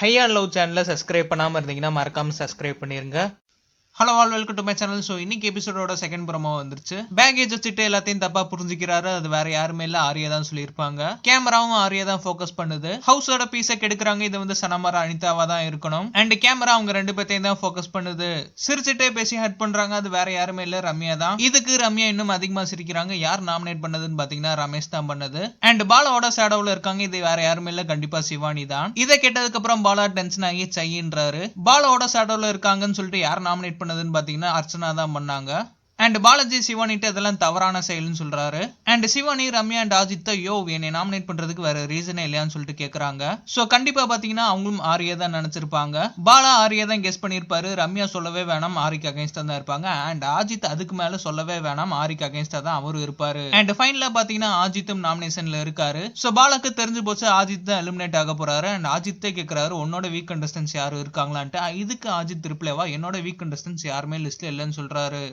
High and love சேனலை subscribe பண்ணாமல் இருந்தீங்கன்னா மறக்காம சப்ஸ்கிரைப் பண்ணிருங்க. Hello all welcome to my channel. So இன்னைக்கு எபிசோடோட செகண்ட் ப்ரோமோ வந்துருச்சு. பேகேஜ் வச்சுட்டு எல்லாத்தையும் தப்பா புரிஞ்சுக்கிறாரு. அது வேற யாருமே இல்ல, ஆரியா தான் சொல்லியிருப்பாங்க. கேமராவும் ஆரியா தான் ஃபோக்கஸ் பண்ணுது. ஹவுஸோட பீஸை கெடுக்கிறாங்க. இது வந்து சனமரா அனிதாவா தான் இருக்கணும். அண்ட் கேமரா அவங்க ரெண்டு பேர்த்தையும் தான் ஃபோக்கஸ் பண்ணுது. சிரிச்சுட்டே பேசி ஹட் பண்றாங்க. அது வேற யாருமே இல்ல, ரம்யா தான். இதுக்கு ரம்யா இன்னும் அதிகமா சிரிக்கிறாங்க. யார் நாமினேட் பண்ணதுன்னு பாத்தீங்கன்னா ரமேஷ் தான் பண்ணது. அண்ட் பாலாவோட ஷேடோல இருக்காங்க. இது வேற யாருமே இல்ல, கண்டிப்பா சிவானி தான். இதை கேட்டதுக்கு அப்புறம் பாலா டென்ஷன் ஆகி சைன்றாரு. பாலாவோட ஷேடோல இருக்காங்கன்னு சொல்லிட்டு யார் நாமினேட் பண்ணதுன்னு பாத்தீங்கன்னா அர்ச்சனா தான் பண்ணாங்க. அண்ட் பாலாஜி சிவானிட்டு அதெல்லாம் தவறான செயல்னு சொல்றாரு. அண்ட் சிவானி ரம்யா அண்ட் அஜித் யோ என்னை நாமினேட் பண்றதுக்கு வேற ரீசனே இல்லையான்னு சொல்லிட்டு கேக்குறாங்க. சோ கண்டிப்பா பாத்தீங்கன்னா அவங்களும் ஆரியா தான் நினைச்சிருப்பாங்க. பாலா ஆரியா தான் கெஸ் பண்ணிருப்பாரு. ரம்யா சொல்லவே வேணாம், ஆரிக்கு அகைன்ஸ்டா தான் இருப்பாங்க. அண்ட் அஜித் அதுக்கு மேல சொல்லவே வேணாம், ஆரிக்கு அகைன்ஸ்டா தான் அவரும் இருப்பாரு. அண்ட் ஃபைனலா பாத்தீங்கன்னா அஜித்தும் நாமினேஷன்ல இருக்காரு. சோ பாலாக்கு தெரிஞ்சு போச்சு அஜித் தான் எலிமினேட் ஆக போறாரு. அண்ட் அஜித்தே கேக்குறாரு உன்னோட வீக் கண்டஸ்டன்ஸ் யாரும் இருக்காங்களான்ட்டு. இதுக்கு அஜித் ரிப்ளைவா என்னோட வீக் கண்டஸ்டன்ஸ் யாருமே லிஸ்ட்ல இல்லைன்னு சொல்றாரு.